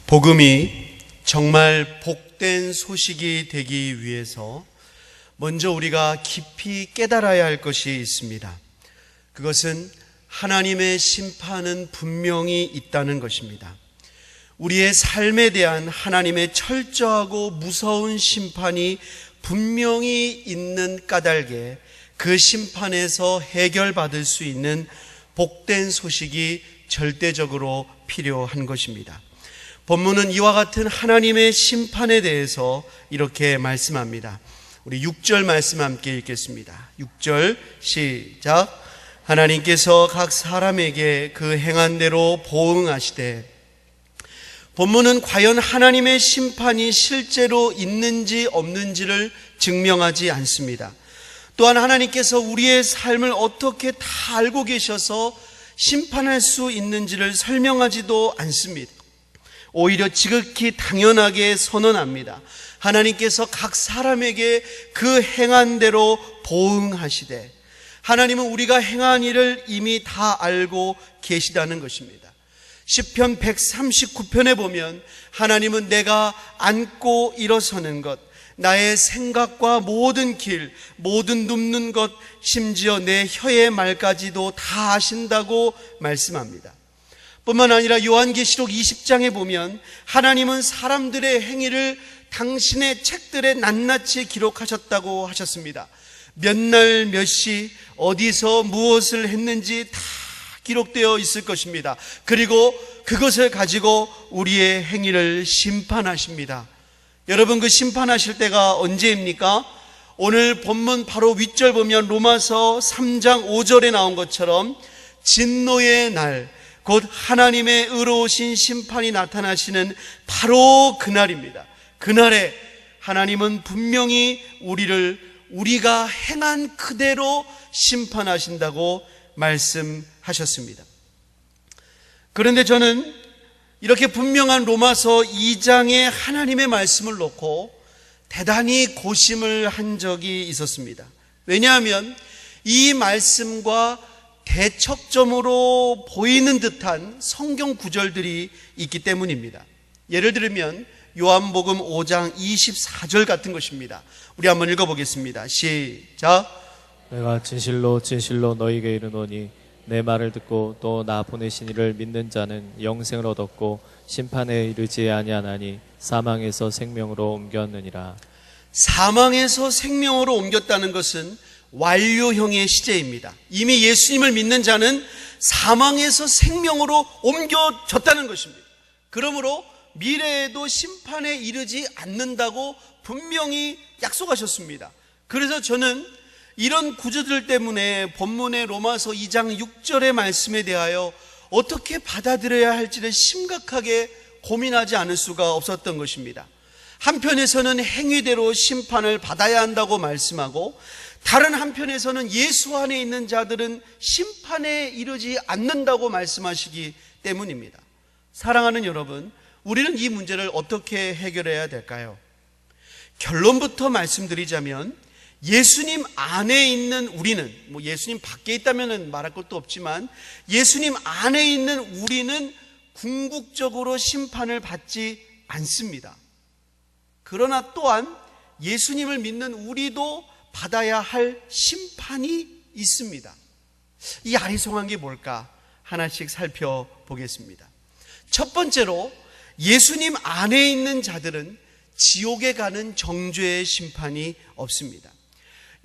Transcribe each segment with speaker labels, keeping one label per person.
Speaker 1: 복음이 정말 복된 소식이 되기 위해서 먼저 우리가 깊이 깨달아야 할 것이 있습니다. 그것은 하나님의 심판은 분명히 있다는 것입니다. 우리의 삶에 대한 하나님의 철저하고 무서운 심판이 분명히 있는 까닭에 그 심판에서 해결받을 수 있는 복된 소식이 절대적으로 필요한 것입니다. 본문은 이와 같은 하나님의 심판에 대해서 이렇게 말씀합니다. 우리 6절 말씀 함께 읽겠습니다. 6절 시작. 하나님께서 각 사람에게 그 행한 대로 보응하시되. 본문은 과연 하나님의 심판이 실제로 있는지 없는지를 증명하지 않습니다. 또한 하나님께서 우리의 삶을 어떻게 다 알고 계셔서 심판할 수 있는지를 설명하지도 않습니다. 오히려 지극히 당연하게 선언합니다. 하나님께서 각 사람에게 그 행한 대로 보응하시되. 하나님은 우리가 행한 일을 이미 다 알고 계시다는 것입니다. 시편 139편에 보면 하나님은 내가 앉고 일어서는 것, 나의 생각과 모든 길, 모든 눕는 것, 심지어 내 혀의 말까지도 다 아신다고 말씀합니다. 뿐만 아니라 요한계시록 20장에 보면 하나님은 사람들의 행위를 당신의 책들에 낱낱이 기록하셨다고 하셨습니다. 몇 날 몇 시 어디서 무엇을 했는지 다 기록되어 있을 것입니다. 그리고 그것을 가지고 우리의 행위를 심판하십니다. 여러분, 그 심판하실 때가 언제입니까? 오늘 본문 바로 윗절 보면 로마서 3장 5절에 나온 것처럼 진노의 날, 곧 하나님의 의로우신 심판이 나타나시는 바로 그날입니다. 그날에 하나님은 분명히 우리가 행한 그대로 심판하신다고 말씀하셨습니다. 그런데 저는 이렇게 분명한 로마서 2장의 하나님의 말씀을 놓고 대단히 고심을 한 적이 있었습니다. 왜냐하면 이 말씀과 대척점으로 보이는 듯한 성경 구절들이 있기 때문입니다. 예를 들면 요한복음 5장 24절 같은 것입니다. 우리 한번 읽어보겠습니다. 시작.
Speaker 2: 내가 진실로 진실로 너희에게 이르노니 내 말을 듣고 또 나 보내신 이를 믿는 자는 영생을 얻었고 심판에 이르지 아니하나니 사망에서 생명으로 옮겼느니라.
Speaker 1: 사망에서 생명으로 옮겼다는 것은 완료형의 시제입니다. 이미 예수님을 믿는 자는 사망에서 생명으로 옮겨졌다는 것입니다. 그러므로 미래에도 심판에 이르지 않는다고 분명히 약속하셨습니다. 그래서 저는 이런 구절들 때문에 본문의 로마서 2장 6절의 말씀에 대하여 어떻게 받아들여야 할지를 심각하게 고민하지 않을 수가 없었던 것입니다. 한편에서는 행위대로 심판을 받아야 한다고 말씀하고, 다른 한편에서는 예수 안에 있는 자들은 심판에 이르지 않는다고 말씀하시기 때문입니다. 사랑하는 여러분, 우리는 이 문제를 어떻게 해결해야 될까요? 결론부터 말씀드리자면 예수님 안에 있는 우리는, 예수님 밖에 있다면 말할 것도 없지만 예수님 안에 있는 우리는 궁극적으로 심판을 받지 않습니다. 그러나 또한 예수님을 믿는 우리도 받아야 할 심판이 있습니다. 이 아리송한 게 뭘까? 하나씩 살펴보겠습니다. 첫 번째로, 예수님 안에 있는 자들은 지옥에 가는 정죄의 심판이 없습니다.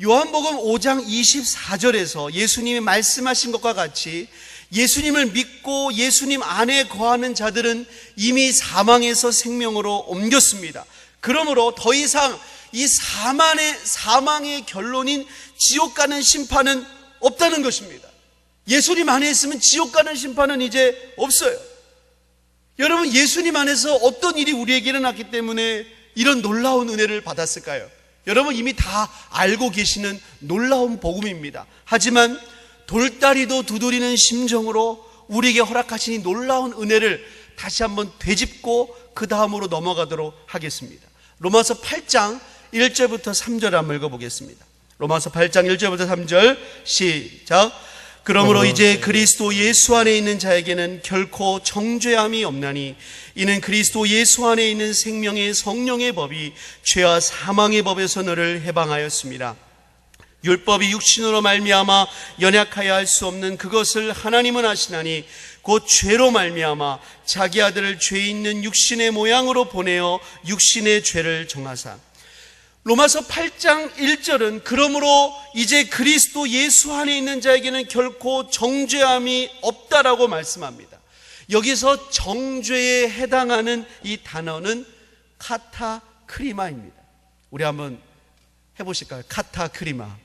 Speaker 1: 요한복음 5장 24절에서 예수님이 말씀하신 것과 같이 예수님을 믿고 예수님 안에 거하는 자들은 이미 사망에서 생명으로 옮겼습니다. 그러므로 더 이상 이 사망의 결론인 지옥 가는 심판은 없다는 것입니다. 예수님 안에 있으면 지옥 가는 심판은 이제 없어요. 여러분, 예수님 안에서 어떤 일이 우리에게 일어났기 때문에 이런 놀라운 은혜를 받았을까요? 여러분 이미 다 알고 계시는 놀라운 복음입니다. 하지만 돌다리도 두드리는 심정으로 우리에게 허락하신 이 놀라운 은혜를 다시 한번 되짚고 그 다음으로 넘어가도록 하겠습니다. 로마서 8장 1절부터 3절 한번 읽어보겠습니다. 로마서 8장 1절부터 3절 시작. 그러므로 이제 그리스도 예수 안에 있는 자에게는 결코 정죄함이 없나니 이는 그리스도 예수 안에 있는 생명의 성령의 법이 죄와 사망의 법에서 너를 해방하였습니다. 율법이 육신으로 말미암아 연약하여 할 수 없는 그것을 하나님은 하시나니 곧 죄로 말미암아 자기 아들을 죄 있는 육신의 모양으로 보내어 육신의 죄를 정하사. 로마서 8장 1절은 그러므로 이제 그리스도 예수 안에 있는 자에게는 결코 정죄함이 없다라고 말씀합니다. 여기서 정죄에 해당하는 이 단어는 카타크리마입니다. 우리 한번 해보실까요? 카타크리마.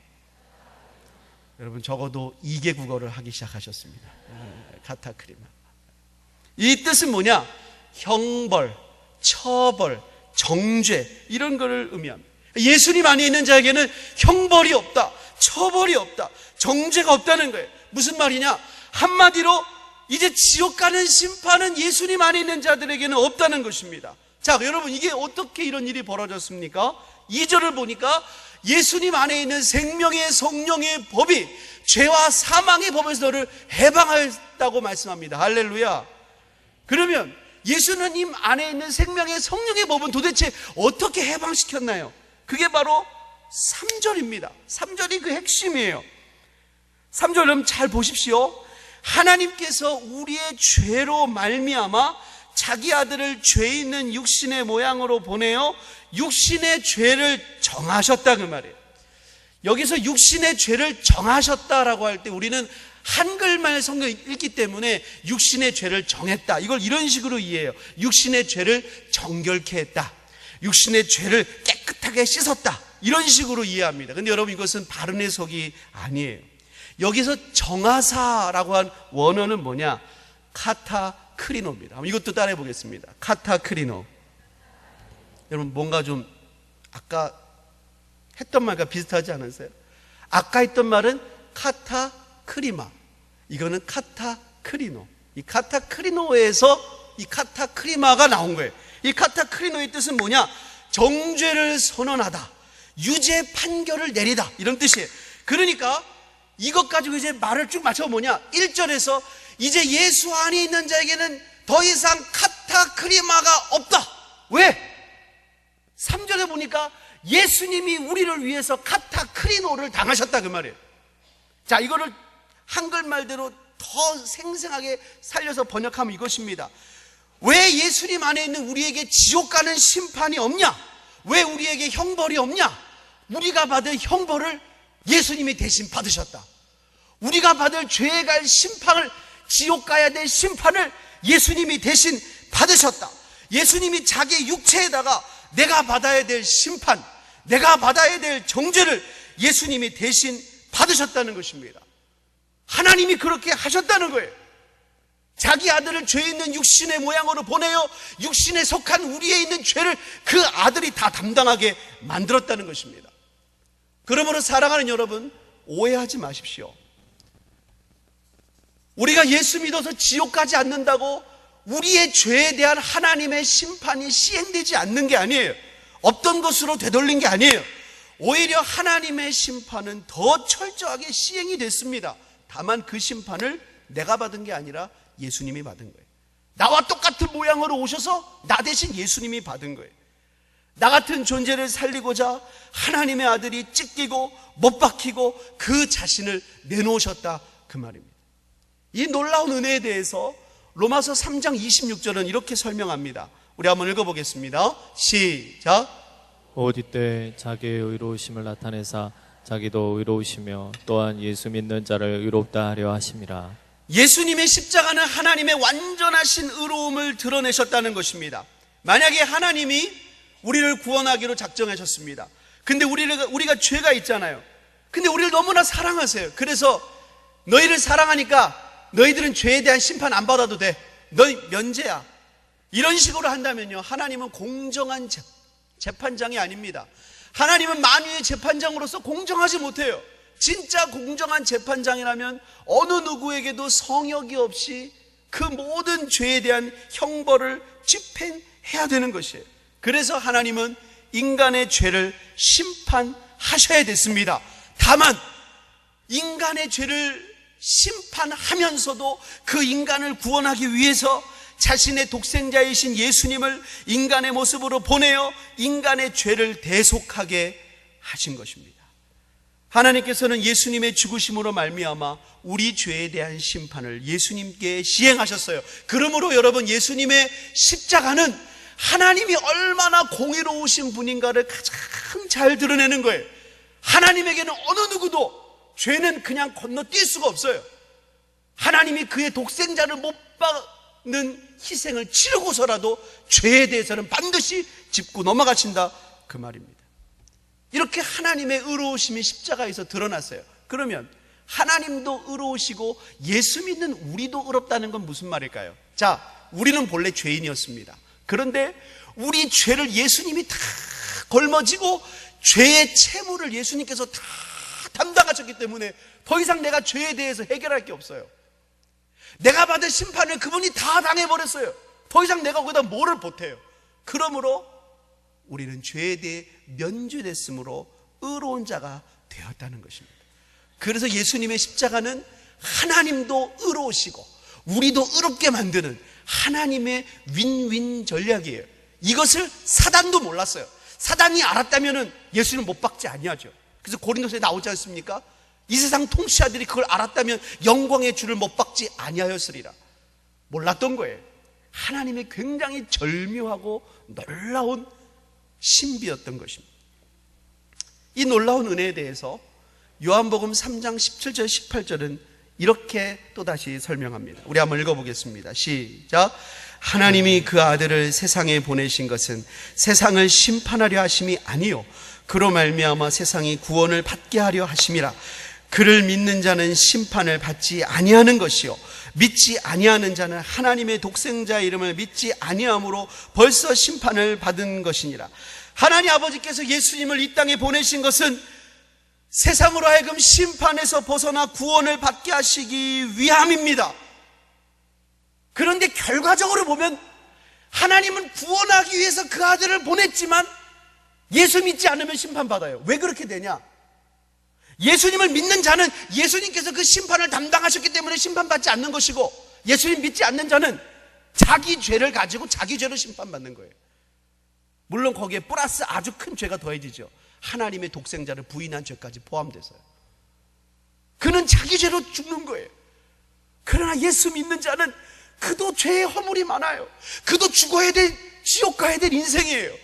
Speaker 1: 여러분 적어도 2개 국어를 하기 시작하셨습니다. 카타크리마. 이 뜻은 뭐냐? 형벌, 처벌, 정죄 이런 것을 의미합니다. 예수님 안에 있는 자에게는 형벌이 없다, 처벌이 없다, 정죄가 없다는 거예요. 무슨 말이냐? 한마디로 이제 지옥 가는 심판은 예수님 안에 있는 자들에게는 없다는 것입니다. 자, 여러분 이게 어떻게 이런 일이 벌어졌습니까? 2절을 보니까 예수님 안에 있는 생명의 성령의 법이 죄와 사망의 법에서 너를 해방하였다고 말씀합니다. 할렐루야. 그러면 예수님 안에 있는 생명의 성령의 법은 도대체 어떻게 해방시켰나요? 그게 바로 3절입니다. 3절이 그 핵심이에요. 3절 여러분 잘 보십시오. 하나님께서 우리의 죄로 말미암아 자기 아들을 죄 있는 육신의 모양으로 보내어 육신의 죄를 정하셨다 그 말이에요. 여기서 육신의 죄를 정하셨다라고 할 때 우리는 한글말 성경 읽기 때문에 육신의 죄를 정했다, 이걸 이런 식으로 이해해요. 육신의 죄를 정결케 했다, 육신의 죄를 깨끗하게 씻었다, 이런 식으로 이해합니다. 근데 여러분 이것은 바른 해석이 아니에요. 여기서 정하사라고 한 원어는 뭐냐? 카타크리노입니다. 이것도 따라해 보겠습니다. 카타크리노. 여러분 뭔가 좀 아까 했던 말과 비슷하지 않으세요? 아까 했던 말은 카타크리마, 이거는 카타크리노. 이 카타크리노에서 이 카타크리마가 나온 거예요. 이 카타크리노의 뜻은 뭐냐? 정죄를 선언하다, 유죄 판결을 내리다, 이런 뜻이에요. 그러니까 이것 가지고 이제 말을 쭉 맞춰 뭐냐? 1절에서 이제 예수 안에 있는 자에게는 더 이상 카타크리마가 없다. 왜? 3절에 보니까 예수님이 우리를 위해서 카타크리노를 당하셨다 그 말이에요. 자, 이거를 한글말대로 더 생생하게 살려서 번역하면 이것입니다. 왜 예수님 안에 있는 우리에게 지옥 가는 심판이 없냐? 왜 우리에게 형벌이 없냐? 우리가 받을 형벌을 예수님이 대신 받으셨다. 우리가 받을 죄에 갈 심판을, 지옥 가야 될 심판을 예수님이 대신 받으셨다. 예수님이 자기 육체에다가 내가 받아야 될 심판, 내가 받아야 될 정죄를 예수님이 대신 받으셨다는 것입니다. 하나님이 그렇게 하셨다는 거예요. 자기 아들을 죄 있는 육신의 모양으로 보내어 육신에 속한 우리에 있는 죄를 그 아들이 다 담당하게 만들었다는 것입니다. 그러므로 사랑하는 여러분, 오해하지 마십시오. 우리가 예수 믿어서 지옥 가지 않는다고 우리의 죄에 대한 하나님의 심판이 시행되지 않는 게 아니에요. 없던 것으로 되돌린 게 아니에요. 오히려 하나님의 심판은 더 철저하게 시행이 됐습니다. 다만 그 심판을 내가 받은 게 아니라 예수님이 받은 거예요. 나와 똑같은 모양으로 오셔서 나 대신 예수님이 받은 거예요. 나 같은 존재를 살리고자 하나님의 아들이 찢기고 못 박히고 그 자신을 내놓으셨다 그 말입니다. 이 놀라운 은혜에 대해서 로마서 3장 26절은 이렇게 설명합니다. 우리 한번 읽어보겠습니다. 시작.
Speaker 2: 곧 이때 자기의 의로우심을 나타내사 자기도 의로우시며 또한 예수 믿는 자를 의롭다 하려 하심이라.
Speaker 1: 예수님의 십자가는 하나님의 완전하신 의로움을 드러내셨다는 것입니다. 만약에 하나님이 우리를 구원하기로 작정하셨습니다. 근데 우리가 죄가 있잖아요. 근데 우리를 너무나 사랑하세요. 그래서 너희를 사랑하니까 너희들은 죄에 대한 심판 안 받아도 돼, 너희 면제야, 이런 식으로 한다면요, 하나님은 공정한 재판장이 아닙니다. 하나님은 만유의 재판장으로서 공정하지 못해요. 진짜 공정한 재판장이라면 어느 누구에게도 성역이 없이 그 모든 죄에 대한 형벌을 집행해야 되는 것이에요. 그래서 하나님은 인간의 죄를 심판하셔야 됐습니다. 다만 인간의 죄를 심판하면서도 그 인간을 구원하기 위해서 자신의 독생자이신 예수님을 인간의 모습으로 보내어 인간의 죄를 대속하게 하신 것입니다. 하나님께서는 예수님의 죽으심으로 말미암아 우리 죄에 대한 심판을 예수님께 시행하셨어요. 그러므로 여러분, 예수님의 십자가는 하나님이 얼마나 공의로우신 분인가를 가장 잘 드러내는 거예요. 하나님에게는 어느 누구도 죄는 그냥 건너뛸 수가 없어요. 하나님이 그의 독생자를 못 박는 희생을 치르고서라도 죄에 대해서는 반드시 짚고 넘어가신다, 그 말입니다. 이렇게 하나님의 의로우심이 십자가에서 드러났어요. 그러면 하나님도 의로우시고 예수 믿는 우리도 의롭다는 건 무슨 말일까요? 자, 우리는 본래 죄인이었습니다. 그런데 우리 죄를 예수님이 다 걸머지고 죄의 채무를 예수님께서 다 담당하셨기 때문에 더 이상 내가 죄에 대해서 해결할 게 없어요. 내가 받을 심판을 그분이 다 당해버렸어요. 더 이상 내가 거기다 뭐를 보태요. 그러므로 우리는 죄에 대해 면죄됐으므로 의로운 자가 되었다는 것입니다. 그래서 예수님의 십자가는 하나님도 의로우시고 우리도 의롭게 만드는 하나님의 윈윈 전략이에요. 이것을 사단도 몰랐어요. 사단이 알았다면 예수님을 못 박지 아니하죠. 그래서 고린도서에 나오지 않습니까? 이 세상 통치자들이 그걸 알았다면 영광의 주를 못 박지 아니하였으리라. 몰랐던 거예요. 하나님의 굉장히 절묘하고 놀라운 신비였던 것입니다. 이 놀라운 은혜에 대해서 요한복음 3장 17절 18절은 이렇게 또다시 설명합니다. 우리 한번 읽어보겠습니다. 시작. 하나님이 그 아들을 세상에 보내신 것은 세상을 심판하려 하심이 아니요 그로 말미암아 세상이 구원을 받게 하려 하심이라. 그를 믿는 자는 심판을 받지 아니하는 것이요 믿지 아니하는 자는 하나님의 독생자의 이름을 믿지 아니함으로 벌써 심판을 받은 것이니라. 하나님 아버지께서 예수님을 이 땅에 보내신 것은 세상으로 하여금 심판에서 벗어나 구원을 받게 하시기 위함입니다. 그런데 결과적으로 보면 하나님은 구원하기 위해서 그 아들을 보냈지만 예수 믿지 않으면 심판받아요. 왜 그렇게 되냐? 예수님을 믿는 자는 예수님께서 그 심판을 담당하셨기 때문에 심판받지 않는 것이고, 예수님 믿지 않는 자는 자기 죄를 가지고 자기 죄로 심판받는 거예요. 물론 거기에 플러스 아주 큰 죄가 더해지죠. 하나님의 독생자를 부인한 죄까지 포함돼서요. 그는 자기 죄로 죽는 거예요. 그러나 예수 믿는 자는 그도 죄의 허물이 많아요. 그도 죽어야 될, 지옥 가야 될 인생이에요.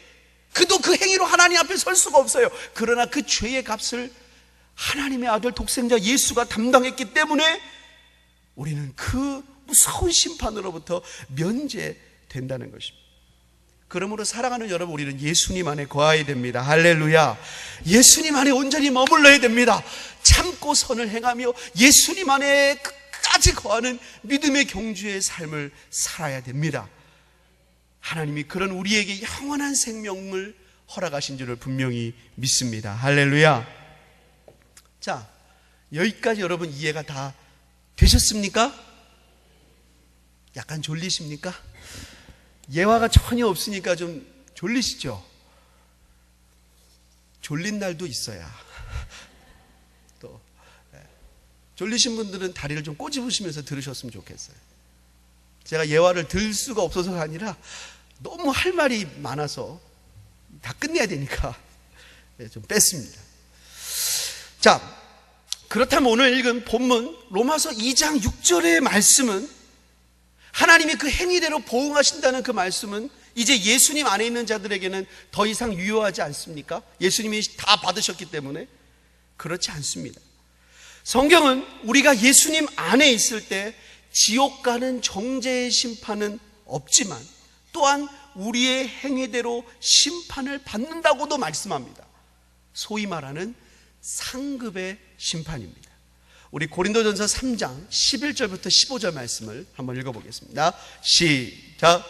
Speaker 1: 그도 그 행위로 하나님 앞에 설 수가 없어요. 그러나 그 죄의 값을 하나님의 아들 독생자 예수가 담당했기 때문에 우리는 그 무서운 심판으로부터 면제된다는 것입니다. 그러므로 사랑하는 여러분, 우리는 예수님 안에 거해야 됩니다. 할렐루야. 예수님 안에 온전히 머물러야 됩니다. 참고 선을 행하며 예수님 안에 끝까지 거하는 믿음의 경주의 삶을 살아야 됩니다. 하나님이 그런 우리에게 영원한 생명을 허락하신 줄을 분명히 믿습니다. 할렐루야. 자, 여기까지 여러분 이해가 다 되셨습니까? 약간 졸리십니까? 예화가 전혀 없으니까 좀 졸리시죠? 졸린 날도 있어야. 또 졸리신 분들은 다리를 좀 꼬집으시면서 들으셨으면 좋겠어요. 제가 예화를 들 수가 없어서가 아니라 너무 할 말이 많아서 다 끝내야 되니까 좀 뺐습니다. 자, 그렇다면 오늘 읽은 본문 로마서 2장 6절의 말씀은, 하나님이 그 행위대로 보응하신다는 그 말씀은 이제 예수님 안에 있는 자들에게는 더 이상 유효하지 않습니까? 예수님이 다 받으셨기 때문에. 그렇지 않습니다. 성경은 우리가 예수님 안에 있을 때 지옥 가는 정죄의 심판은 없지만 또한 우리의 행위대로 심판을 받는다고도 말씀합니다. 소위 말하는 상급의 심판입니다. 우리 고린도전서 3장 11절부터 15절 말씀을 한번 읽어보겠습니다. 시작.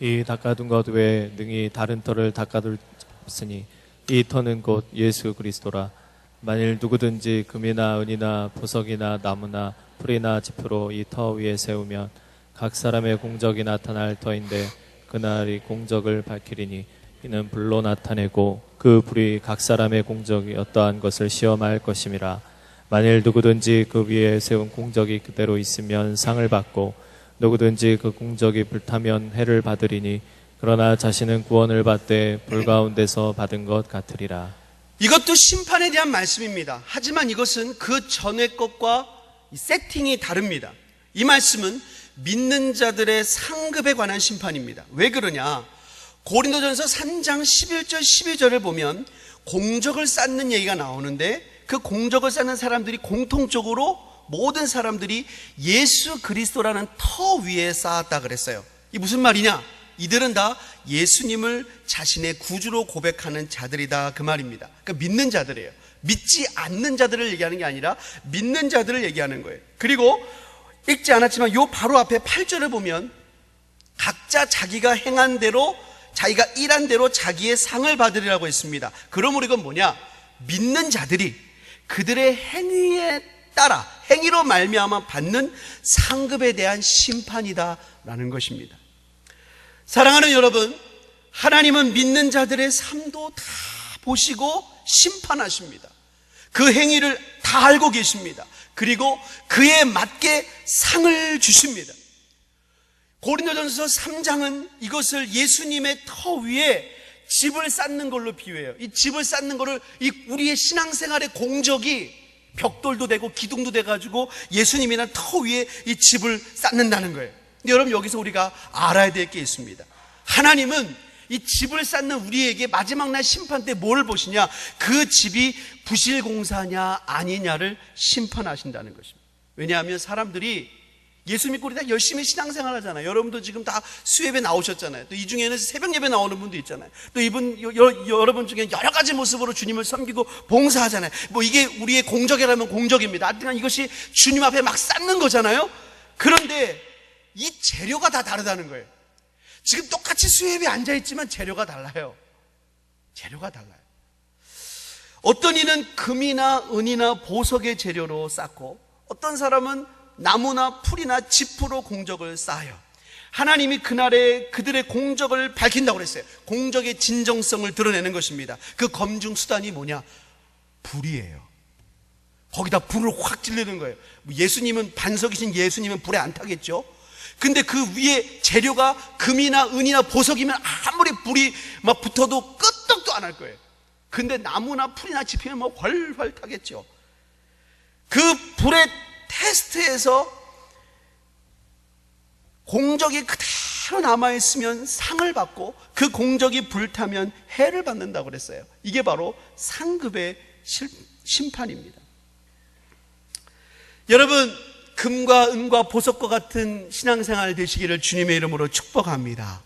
Speaker 2: 이 닦아둔 것 외에 능히 다른 터를 닦아둘 없으니 이 터는 곧 예수 그리스도라. 만일 누구든지 금이나 은이나 보석이나 나무나 풀이나 지푸로 이 터 위에 세우면 각 사람의 공적이 나타날 터인데 그날이 공적을 밝히리니 이는 불로 나타내고 그 불이 각 사람의 공적이 어떠한 것을 시험할 것임이라. 만일 누구든지 그 위에 세운 공적이 그대로 있으면 상을 받고 누구든지 그 공적이 불타면 해를 받으리니 그러나 자신은 구원을 받되 불 가운데서 받은 것 같으리라.
Speaker 1: 이것도 심판에 대한 말씀입니다. 하지만 이것은 그 전의 것과 세팅이 다릅니다. 이 말씀은 믿는 자들의 상급에 관한 심판입니다. 왜 그러냐? 고린도전서 3장 11절 12절을 보면 공적을 쌓는 얘기가 나오는데, 그 공적을 쌓는 사람들이 공통적으로 모든 사람들이 예수 그리스도라는 터 위에 쌓았다 그랬어요. 이 무슨 말이냐? 이들은 다 예수님을 자신의 구주로 고백하는 자들이다, 그 말입니다. 그러니까 믿는 자들이에요. 믿지 않는 자들을 얘기하는 게 아니라 믿는 자들을 얘기하는 거예요. 그리고 읽지 않았지만 요 바로 앞에 8절을 보면 각자 자기가 행한 대로, 자기가 일한 대로 자기의 상을 받으리라고 했습니다. 그러므로 이건 뭐냐? 믿는 자들이 그들의 행위에 따라, 행위로 말미암아 받는 상급에 대한 심판이다라는 것입니다. 사랑하는 여러분, 하나님은 믿는 자들의 삶도 다 보시고 심판하십니다. 그 행위를 다 알고 계십니다. 그리고 그에 맞게 상을 주십니다. 고린도전서 3장은 이것을 예수님의 터 위에 집을 쌓는 걸로 비유해요. 이 집을 쌓는 거를 우리의 신앙생활의 공적이 벽돌도 되고 기둥도 돼가지고 예수님이란 터 위에 이 집을 쌓는다는 거예요. 근데 여러분, 여기서 우리가 알아야 될 게 있습니다. 하나님은 이 집을 쌓는 우리에게 마지막 날 심판 때 뭘 보시냐? 그 집이 부실공사냐 아니냐를 심판하신다는 것입니다. 왜냐하면 사람들이 예수 믿고 우리 다 열심히 신앙생활 하잖아요. 여러분도 지금 다 수예배 나오셨잖아요. 또 이 중에는 새벽 예배 나오는 분도 있잖아요. 또 여러분 중에 여러 가지 모습으로 주님을 섬기고 봉사하잖아요. 뭐 이게 우리의 공적이라면 공적입니다. 하여튼 이것이 주님 앞에 막 쌓는 거잖아요. 그런데 이 재료가 다 다르다는 거예요. 지금 똑같이 수예배에 앉아있지만 재료가 달라요. 재료가 달라요. 어떤 이는 금이나 은이나 보석의 재료로 쌓고, 어떤 사람은 나무나 풀이나 짚으로 공적을 쌓아요. 하나님이 그날에 그들의 공적을 밝힌다고 그랬어요. 공적의 진정성을 드러내는 것입니다. 그 검증 수단이 뭐냐? 불이에요. 거기다 불을 확 찔르는 거예요. 예수님은, 반석이신 예수님은 불에 안 타겠죠. 근데 그 위에 재료가 금이나 은이나 보석이면 아무리 불이 막 붙어도 끄떡도 안 할 거예요. 근데 나무나 풀이나 짚이면 뭐 훨훨 타겠죠. 그 불의 테스트에서 공적이 그대로 남아있으면 상을 받고, 그 공적이 불타면 해를 받는다고 그랬어요. 이게 바로 상급의 심판입니다. 여러분, 금과 은과 보석과 같은 신앙생활 되시기를 주님의 이름으로 축복합니다.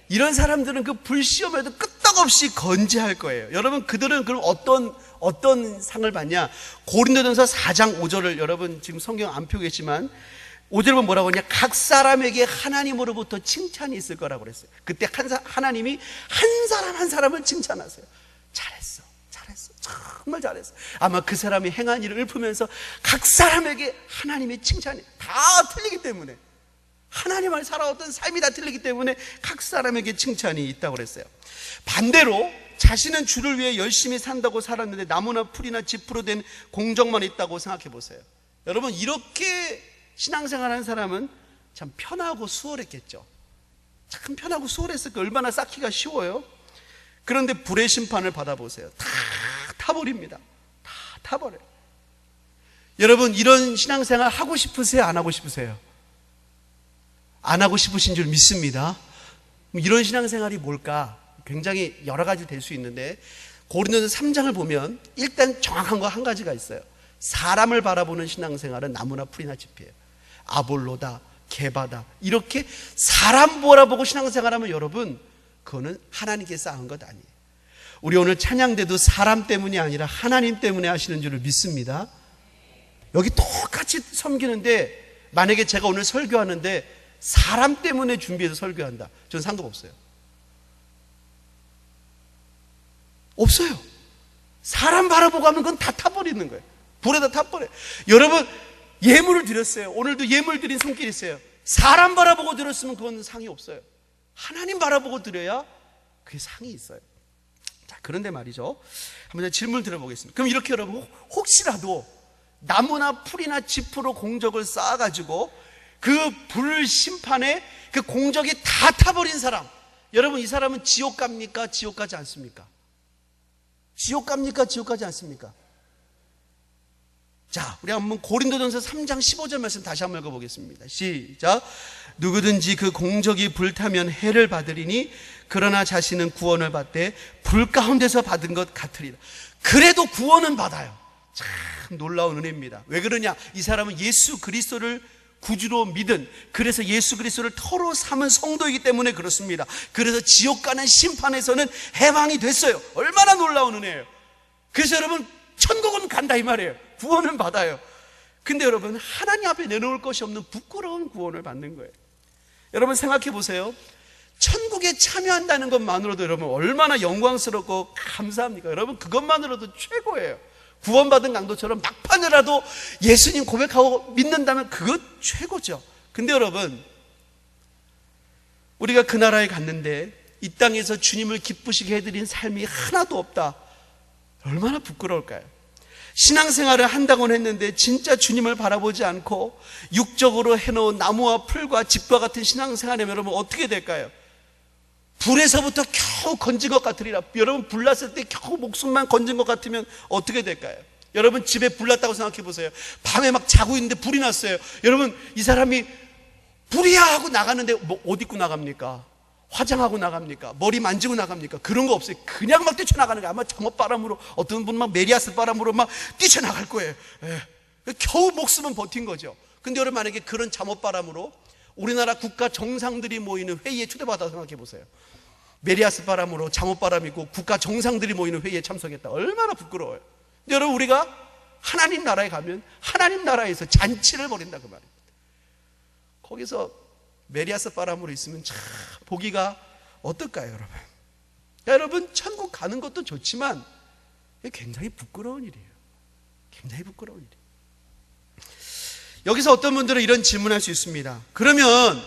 Speaker 1: 이런 사람들은 그 불시험에도 끄떡없이 건재할 거예요. 여러분, 그들은 그럼 어떤 상을 받냐? 고린도전서 4장 5절을 여러분 지금 성경 안 펴고 계시지만 5절에 보면 뭐라고 하냐? 각 사람에게 하나님으로부터 칭찬이 있을 거라고 그랬어요. 그때 하나님이 한 사람 한 사람을 칭찬하세요. 잘했어, 잘했어, 정말 잘했어. 아마 그 사람이 행한 일을 읊으면서 각 사람에게 하나님의 칭찬이 다 틀리기 때문에, 하나님을 살아왔던 삶이 다 틀리기 때문에 각 사람에게 칭찬이 있다고 그랬어요. 반대로 자신은 주를 위해 열심히 산다고 살았는데 나무나 풀이나 짚으로 된 공적만 있다고 생각해 보세요. 여러분, 이렇게 신앙생활하는 사람은 참 편하고 수월했겠죠. 참 편하고 수월했을 거, 얼마나 쌓기가 쉬워요. 그런데 불의 심판을 받아보세요. 다 타버립니다. 다 타버려요. 여러분, 이런 신앙생활 하고 싶으세요? 안 하고 싶으세요? 안 하고 싶으신 줄 믿습니다. 이런 신앙생활이 뭘까? 굉장히 여러 가지 될 수 있는데, 고린도전서 3장을 보면 일단 정확한 거 한 가지가 있어요. 사람을 바라보는 신앙생활은 나무나 풀이나 짚이에요. 아볼로다, 게바다, 이렇게 사람 바라보고 신앙생활하면 여러분, 그거는 하나님께 쌓은 것 아니에요. 우리 오늘 찬양대도 사람 때문이 아니라 하나님 때문에 하시는 줄을 믿습니다. 여기 똑같이 섬기는데 만약에 제가 오늘 설교하는데 사람 때문에 준비해서 설교한다, 저는 상관없어요. 없어요. 사람 바라보고 하면 그건 다 타버리는 거예요. 불에다 타버려요. 여러분, 예물을 드렸어요. 오늘도 예물 드린 손길 있어요. 사람 바라보고 드렸으면 그건 상이 없어요. 하나님 바라보고 드려야 그게 상이 있어요. 자, 그런데 말이죠, 한번 질문 드려보겠습니다. 그럼 이렇게 여러분, 혹시라도 나무나 풀이나 지프로 공적을 쌓아가지고 그 불심판에 그 공적이 다 타버린 사람, 여러분 이 사람은 지옥 갑니까? 지옥 가지 않습니까? 지옥 갑니까? 지옥 가지 않습니까? 자, 우리 한번 고린도전서 3장 15절 말씀 다시 한번 읽어보겠습니다. 시작. 누구든지 그 공적이 불타면 해를 받으리니 그러나 자신은 구원을 받되 불 가운데서 받은 것 같으리라. 그래도 구원은 받아요. 참 놀라운 은혜입니다. 왜 그러냐? 이 사람은 예수 그리스도를 구주로 믿은, 그래서 예수 그리스도를 터로 삼은 성도이기 때문에 그렇습니다. 그래서 지옥 가는 심판에서는 해방이 됐어요. 얼마나 놀라운 은혜예요. 그래서 여러분 천국은 간다 이 말이에요. 구원은 받아요. 근데 여러분 하나님 앞에 내놓을 것이 없는 부끄러운 구원을 받는 거예요. 여러분 생각해 보세요. 천국에 참여한다는 것만으로도 여러분 얼마나 영광스럽고 감사합니까? 여러분 그것만으로도 최고예요. 구원받은 강도처럼 막판이라도 예수님 고백하고 믿는다면 그것 최고죠. 근데 여러분 우리가 그 나라에 갔는데 이 땅에서 주님을 기쁘시게 해드린 삶이 하나도 없다. 얼마나 부끄러울까요? 신앙생활을 한다고는 했는데 진짜 주님을 바라보지 않고 육적으로 해놓은 나무와 풀과 집과 같은 신앙생활이면 여러분 어떻게 될까요? 불에서부터 겨우 건진 것 같으리라. 여러분 불났을 때 겨우 목숨만 건진 것 같으면 어떻게 될까요? 여러분 집에 불났다고 생각해 보세요. 밤에 막 자고 있는데 불이 났어요. 여러분 이 사람이 불이야 하고 나가는데 뭐 옷 입고 나갑니까? 화장하고 나갑니까? 머리 만지고 나갑니까? 그런 거 없어요. 그냥 막 뛰쳐나가는 거예요. 아마 잠옷바람으로, 어떤 분은 막 메리아스 바람으로 막 뛰쳐나갈 거예요. 예. 겨우 목숨은 버틴 거죠. 근데 여러분 만약에 그런 잠옷바람으로 우리나라 국가 정상들이 모이는 회의에 초대받아서 생각해 보세요. 메리아스 바람으로 잠옷바람이고 국가 정상들이 모이는 회의에 참석했다. 얼마나 부끄러워요. 근데 여러분 우리가 하나님 나라에 가면 하나님 나라에서 잔치를 벌인다 그 말입니다. 거기서 메리아스 바람으로 있으면 참 보기가 어떨까요 여러분? 여러분 천국 가는 것도 좋지만 굉장히 부끄러운 일이에요. 굉장히 부끄러운 일이에요. 여기서 어떤 분들은 이런 질문할 수 있습니다. 그러면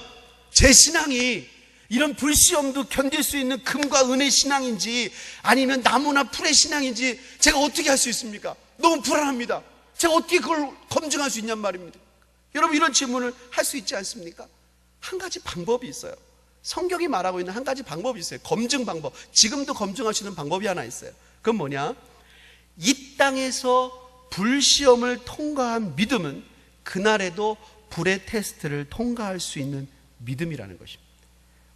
Speaker 1: 제 신앙이 이런 불시험도 견딜 수 있는 금과 은의 신앙인지 아니면 나무나 풀의 신앙인지 제가 어떻게 할 수 있습니까? 너무 불안합니다. 제가 어떻게 그걸 검증할 수 있냔 말입니다. 여러분 이런 질문을 할 수 있지 않습니까? 한 가지 방법이 있어요. 성경이 말하고 있는 한 가지 방법이 있어요. 검증 방법. 지금도 검증할 수 있는 방법이 하나 있어요. 그건 뭐냐? 이 땅에서 불시험을 통과한 믿음은 그날에도 불의 테스트를 통과할 수 있는 믿음이라는 것입니다.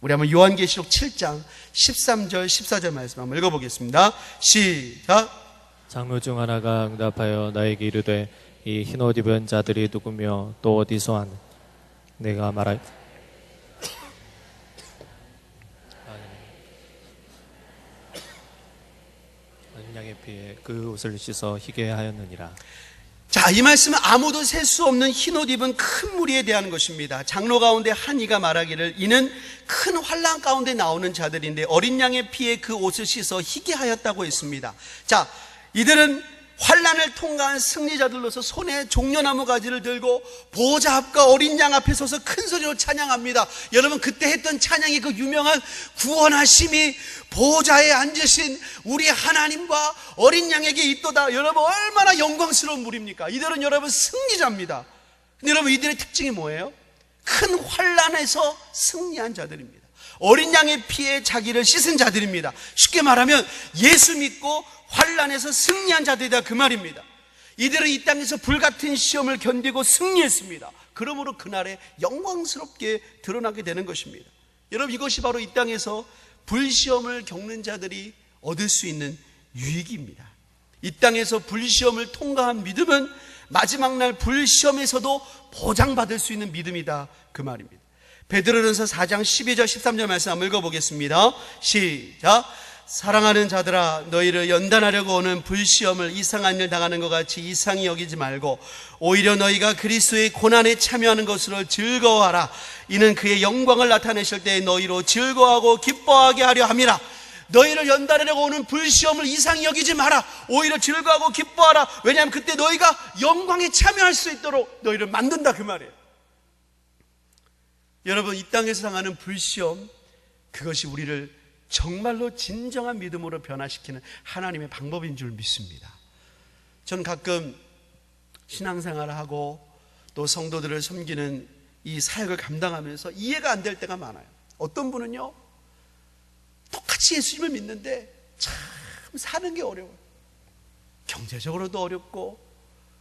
Speaker 1: 우리 한번 요한계시록 7장 13절 14절 말씀 한번 읽어보겠습니다. 시작.
Speaker 2: 장로 중 하나가 응답하여 나에게 이르되 이 흰옷 입은 자들이 누구며 또 어디서 한 내가 말할 양의 피에 그 옷을 씻어 희게 하였느니라.
Speaker 1: 자, 이 말씀은 아무도 셀 수 없는 흰옷 입은 큰 무리에 대한 것입니다. 장로 가운데 한 이가 말하기를 이는 큰 환난 가운데 나오는 자들인데 어린 양의 피에 그 옷을 씻어 희게 하였다고 했습니다. 자, 이들은 환난을 통과한 승리자들로서 손에 종려나무 가지를 들고 보호자 앞과 어린 양 앞에 서서 큰 소리로 찬양합니다. 여러분 그때 했던 찬양이 그 유명한 구원하심이 보호자에 앉으신 우리 하나님과 어린 양에게 있도다. 여러분 얼마나 영광스러운 무리입니까? 이들은 여러분 승리자입니다. 근데 여러분 이들의 특징이 뭐예요? 큰 환난에서 승리한 자들입니다. 어린 양의 피에 자기를 씻은 자들입니다. 쉽게 말하면 예수 믿고 환난에서 승리한 자들이다 그 말입니다. 이들은 이 땅에서 불같은 시험을 견디고 승리했습니다. 그러므로 그날에 영광스럽게 드러나게 되는 것입니다. 여러분 이것이 바로 이 땅에서 불시험을 겪는 자들이 얻을 수 있는 유익입니다. 이 땅에서 불시험을 통과한 믿음은 마지막 날 불시험에서도 보장받을 수 있는 믿음이다 그 말입니다. 베드로전서 4장 12절 13절 말씀 한번 읽어보겠습니다. 시작. 사랑하는 자들아 너희를 연단하려고 오는 불시험을 이상한 일 당하는 것 같이 이상히 여기지 말고 오히려 너희가 그리스도의 고난에 참여하는 것으로 즐거워하라. 이는 그의 영광을 나타내실 때 너희로 즐거워하고 기뻐하게 하려 함이라. 너희를 연단하려고 오는 불시험을 이상히 여기지 마라. 오히려 즐거워하고 기뻐하라. 왜냐하면 그때 너희가 영광에 참여할 수 있도록 너희를 만든다 그 말이에요. 여러분 이 땅에서 당하는 불시험, 그것이 우리를 정말로 진정한 믿음으로 변화시키는 하나님의 방법인 줄 믿습니다. 저는 가끔 신앙생활을 하고 또 성도들을 섬기는 이 사역을 감당하면서 이해가 안 될 때가 많아요. 어떤 분은요, 똑같이 예수님을 믿는데 참 사는 게 어려워요. 경제적으로도 어렵고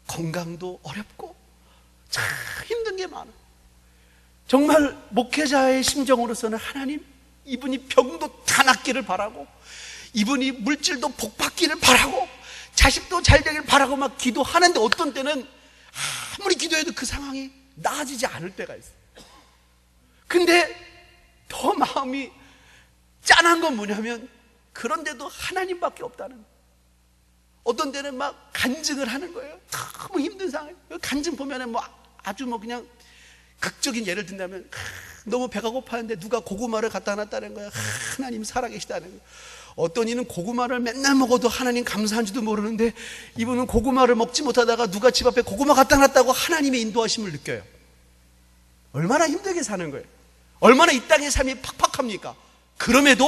Speaker 1: 건강도 어렵고 참 힘든 게 많아요. 정말 목회자의 심정으로서는 하나님, 이분이 병도 다 낫기를 바라고, 이분이 물질도 복받기를 바라고, 자식도 잘 되길 바라고 막 기도하는데 어떤 때는 아무리 기도해도 그 상황이 나아지지 않을 때가 있어요. 근데 더 마음이 짠한 건 뭐냐면, 그런데도 하나님밖에 없다는 거예요. 어떤 때는 막 간증을 하는 거예요. 너무 힘든 상황. 간증 보면은 뭐 아주 뭐 그냥 극적인 예를 든다면, 너무 배가 고파하는데 누가 고구마를 갖다 놨다는 거야. 하나님 살아계시다는 거야. 어떤 이는 고구마를 맨날 먹어도 하나님 감사한지도 모르는데, 이분은 고구마를 먹지 못하다가 누가 집 앞에 고구마 갖다 놨다고 하나님의 인도하심을 느껴요. 얼마나 힘들게 사는 거예요. 얼마나 이 땅의 삶이 팍팍합니까? 그럼에도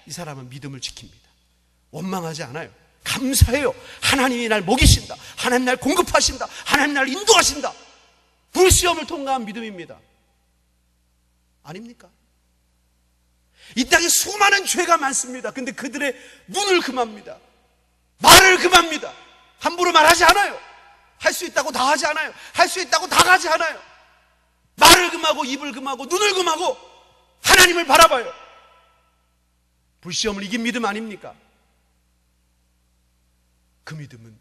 Speaker 1: 이 사람은 믿음을 지킵니다. 원망하지 않아요. 감사해요. 하나님이 날 먹이신다. 하나님 날 공급하신다. 하나님 날 인도하신다. 불시험을 통과한 믿음입니다. 아닙니까? 이 땅에 수많은 죄가 많습니다. 근데 그들의 눈을 금합니다. 말을 금합니다. 함부로 말하지 않아요. 할 수 있다고 다 하지 않아요. 할 수 있다고 다 가지 않아요. 말을 금하고 입을 금하고 눈을 금하고 하나님을 바라봐요. 불시험을 이긴 믿음 아닙니까? 그 믿음은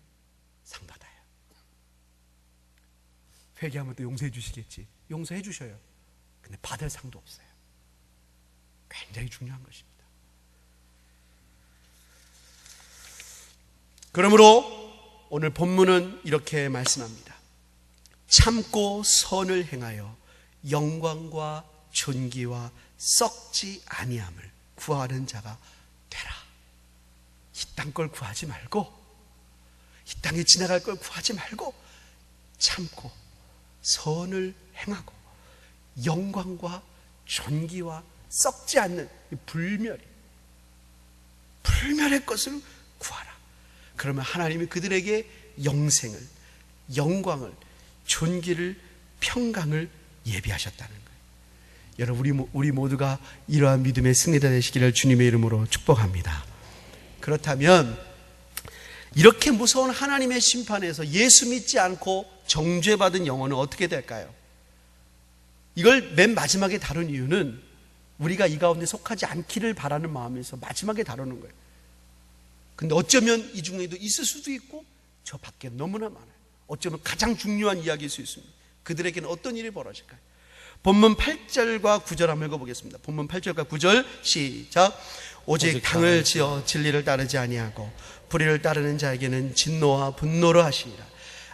Speaker 1: 상 받아요. 회개하면 또 용서해 주시겠지. 용서해 주셔요. 근데 받을 상도 없어요. 굉장히 중요한 것입니다. 그러므로 오늘 본문은 이렇게 말씀합니다. 참고 선을 행하여 영광과 존귀와 썩지 아니함을 구하는 자가 되라. 이 땅 걸 구하지 말고, 이 땅에 지나갈 걸 구하지 말고, 참고 선을 행하고 영광과 존귀와 썩지 않는 불멸의 것을 구하라. 그러면 하나님이 그들에게 영생을, 영광을, 존귀를, 평강을 예비하셨다는 거예요. 여러분, 우리 모두가 이러한 믿음의 승리자 되시기를 주님의 이름으로 축복합니다. 그렇다면 이렇게 무서운 하나님의 심판에서 예수 믿지 않고 정죄받은 영혼은 어떻게 될까요? 이걸 맨 마지막에 다룬 이유는 우리가 이 가운데 속하지 않기를 바라는 마음에서 마지막에 다루는 거예요. 근데 어쩌면 이 중에도 있을 수도 있고 저 밖에 너무나 많아요. 어쩌면 가장 중요한 이야기일 수 있습니다. 그들에게는 어떤 일이 벌어질까요? 본문 8절과 9절 한번 읽어보겠습니다. 본문 8절과 9절 시작. 오직 당을 지어 진리를 따르지 아니하고 불의를 따르는 자에게는 진노와 분노를 하시니라.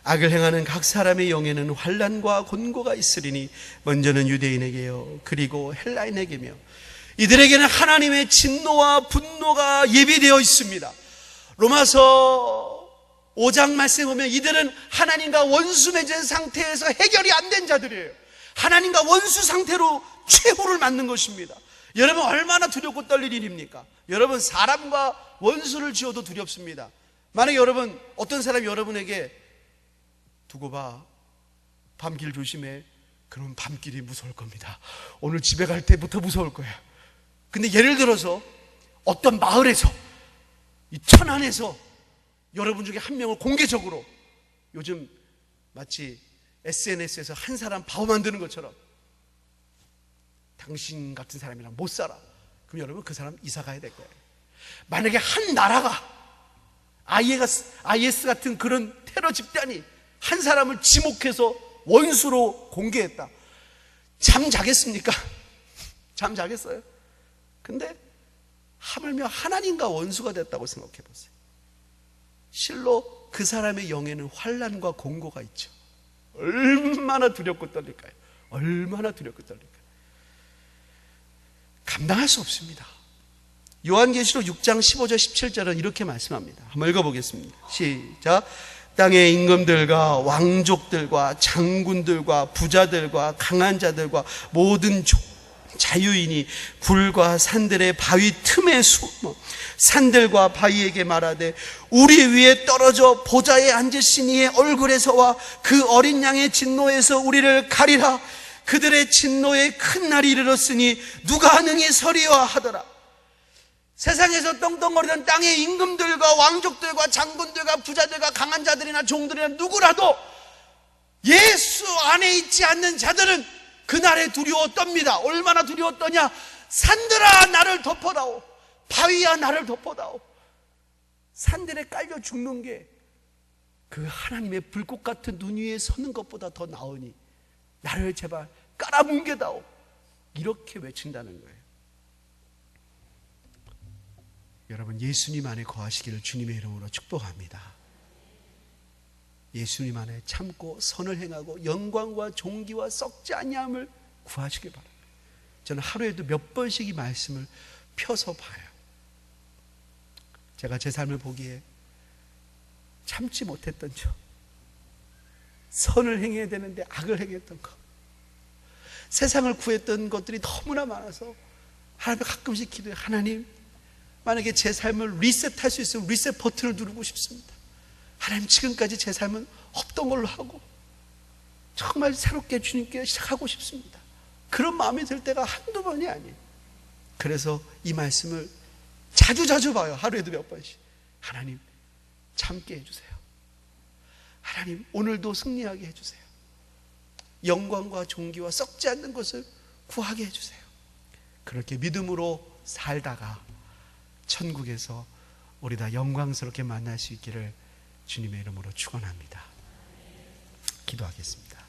Speaker 1: 악을 행하는 각 사람의 영에는 환난과 곤고가 있으리니 먼저는 유대인에게요 그리고 헬라인에게며 이들에게는 하나님의 진노와 분노가 예비되어 있습니다. 로마서 5장 말씀에 보면 이들은 하나님과 원수 맺은 상태에서 해결이 안 된 자들이에요. 하나님과 원수 상태로 최후를 맞는 것입니다. 여러분, 얼마나 두렵고 떨릴 일입니까? 여러분, 사람과 원수를 지어도 두렵습니다. 만약에 여러분, 어떤 사람이 여러분에게 두고 봐, 밤길 조심해, 그러면 밤길이 무서울 겁니다. 오늘 집에 갈 때부터 무서울 거야. 근데 예를 들어서 어떤 마을에서, 이 천안에서 여러분 중에 한 명을 공개적으로, 요즘 마치 SNS에서 한 사람 바보 만드는 것처럼, 당신 같은 사람이랑 못 살아. 그럼 여러분, 그 사람 이사 가야 될 거예요. 만약에 한 나라가 IS 같은 그런 테러 집단이 한 사람을 지목해서 원수로 공개했다. 잠 자겠습니까? 잠 자겠어요? 근데 하물며 하나님과 원수가 됐다고 생각해 보세요. 실로 그 사람의 영에는 환난과 공고가 있죠. 얼마나 두렵고 떨릴까요? 얼마나 두렵고 떨릴까요? 감당할 수 없습니다. 요한계시록 6장 15절 17절은 이렇게 말씀합니다. 한번 읽어보겠습니다. 시작. 땅의 임금들과 왕족들과 장군들과 부자들과 강한 자들과 모든 자유인이 굴과 산들의 바위 틈에 숨어 산들과 바위에게 말하되 우리 위에 떨어져 보좌에 앉으신 이의 얼굴에서와 그 어린 양의 진노에서 우리를 가리라. 그들의 진노의 큰 날이 이르렀으니 누가 능히 서리와 하더라. 세상에서 떵떵거리던 땅의 임금들과 왕족들과 장군들과 부자들과 강한 자들이나 종들이나 누구라도 예수 안에 있지 않는 자들은 그날에 두려워 떱니다. 얼마나 두려워 떠냐? 산들아 나를 덮어다오, 바위야 나를 덮어다오. 산들에 깔려 죽는 게 그 하나님의 불꽃 같은 눈 위에 서는 것보다 더 나으니 나를 제발 깔아뭉개다오, 이렇게 외친다는 거예요. 여러분, 예수님 안에 거하시기를 주님의 이름으로 축복합니다. 예수님 안에 참고 선을 행하고 영광과 존귀와 썩지 아니함을 구하시길 바랍니다. 저는 하루에도 몇 번씩 이 말씀을 펴서 봐요. 제가 제 삶을 보기에 참지 못했던 저, 선을 행해야 되는데 악을 행했던 것, 세상을 구했던 것들이 너무나 많아서 하나님께 가끔씩 기도해. 하나님, 만약에 제 삶을 리셋할 수 있으면 리셋 버튼을 누르고 싶습니다. 하나님, 지금까지 제 삶은 없던 걸로 하고 정말 새롭게 주님께 시작하고 싶습니다. 그런 마음이 들 때가 한두 번이 아니에요. 그래서 이 말씀을 자주 봐요. 하루에도 몇 번씩. 하나님, 참게 해주세요. 하나님, 오늘도 승리하게 해주세요. 영광과 존귀와 썩지 않는 것을 구하게 해주세요. 그렇게 믿음으로 살다가 천국에서 우리 다 영광스럽게 만날 수 있기를 주님의 이름으로 축원합니다. 기도하겠습니다.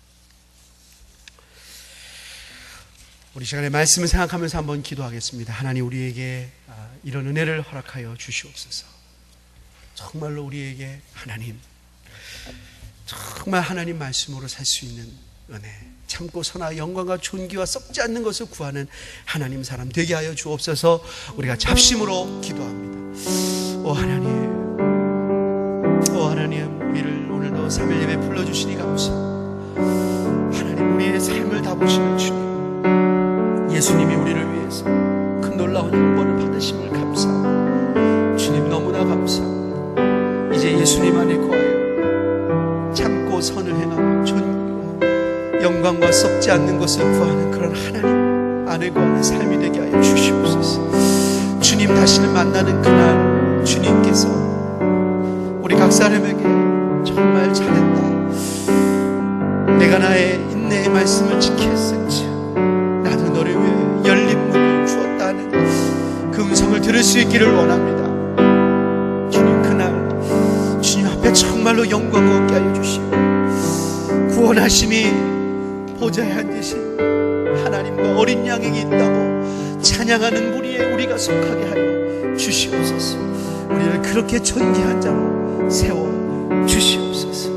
Speaker 1: 우리 시간에 말씀을 생각하면서 한번 기도하겠습니다. 하나님, 우리에게 이런 은혜를 허락하여 주시옵소서. 정말로 우리에게 하나님, 정말 하나님 말씀으로 살 수 있는 은혜, 참고 선하 영광과 존귀와 썩지 않는 것을 구하는 하나님 사람 되게 하여 주옵소서. 우리가 잡심으로 기도합니다. 오 하나님, 우리를 오늘도 3일 예배 불러주시니 감사합니다. 하나님, 우리의 삶을 다 보시는 주님, 예수님이 우리를 위해서 큰 놀라운 영광을 받으심을 감사합니다. 주님, 너무나 감사합니다. 이제 예수님 안에 거하여 참고 선을 행하고 존귀와 영광과 썩지 않는 것을 구하는 그런 하나님 안에 거하는 삶이 되게 하여 주시옵소서. 주님 다시는 만나는 그날 주님께서 우리 각 사람에게 정말 잘했다, 내가 나의 인내의 말씀을 지켰은지 나도 너를 위해 열린 문을 주었다는 그 음성을 들을 수 있기를 원합니다. 주님, 그날 주님 앞에 정말로 영광을 얻게 하여 주시고 구원하심이 보좌에 앉으신 하나님과 어린 양에게 있다고 찬양하는 무리에 우리가 속하게 하여 주시옵소서. 우리를 그렇게 존귀한 자로 세워 주시옵소서.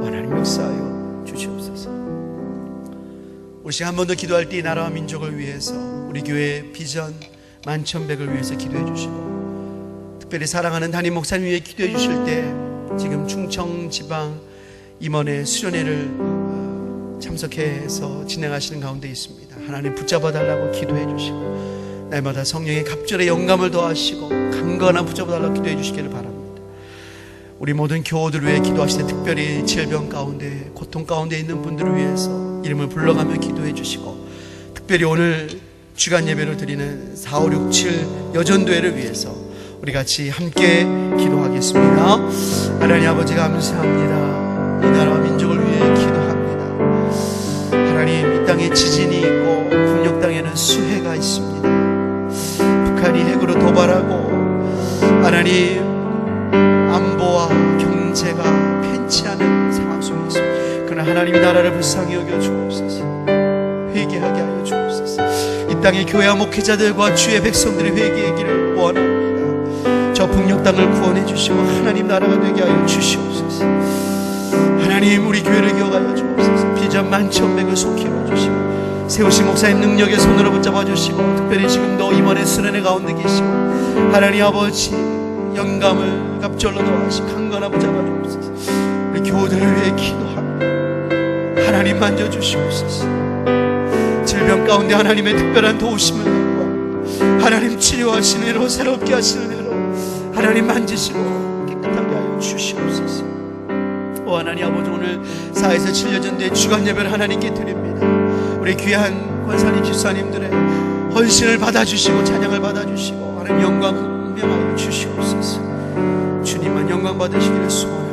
Speaker 1: 하나님, 역사하여 주시옵소서. 우리 시간 한 번 더 기도할 때 이 나라와 민족을 위해서, 우리 교회 비전 만천백을 위해서 기도해 주시고, 특별히 사랑하는 담임 목사님 위해 기도해 주실 때 지금 충청 지방 임원회 수련회를 참석해서 진행하시는 가운데 있습니다. 하나님 붙잡아 달라고 기도해 주시고, 날마다 성령의 갑절의 영감을 더하시고 강건한 붙잡아 달라고 기도해 주시기를 바랍니다. 우리 모든 교우들 위해 기도하실 때 특별히 질병 가운데, 고통 가운데 있는 분들을 위해서 이름을 불러가며 기도해 주시고, 특별히 오늘 주간 예배를 드리는 4, 5, 6, 7 여전도회를 위해서 우리 같이 함께 기도하겠습니다. 하나님 아버지, 감사합니다. 이 나라와 민족을 위해 기도합니다. 하나님, 이 땅에 지진이 있고 북녘 땅에는 수해가 있습니다. 북한이 핵으로 도발하고 하나님 안보와 경제가 편치않은 상황 속에 있습니다. 그러나 하나님이 나라를 불쌍히 여겨 주옵소서. 회개하게 하여 주옵소서. 이 땅의 교회와 목회자들과 주의 백성들이 회개하기를 원합니다. 저 북녘 땅을 구원해 주시고 하나님 나라가 되게 하여 주시옵소서. 하나님, 우리 교회를 기억하여 주옵소서. 비전 만천백을 속히 주시고 세우신 목사님 능력의 손으로 붙잡아 주시고, 특별히 지금도 임원의 수련회 가운데 계시고 하나님 아버지 영감을 갑절로 더하시고 강건한 붙잡아 주옵소서. 우리 교우들을 위해 기도합니다. 하나님 만져주시옵소서. 질병 가운데 하나님의 특별한 도우심을 받고 하나님 치료하시는 애로 새롭게 하시는 애로 하나님 만지시고 깨끗하게 하여 주시옵소서. 오 하나님 아버지, 오늘 4에서 7년 전대 주간 예배를 하나님께 드립니다. 우리 귀한 권사님 집사님들의 헌신을 받아주시고 찬양을 받아주시고 하나님 영광 음명하여 주시옵소서. 주님만 영광 받으시기를 소원합니다.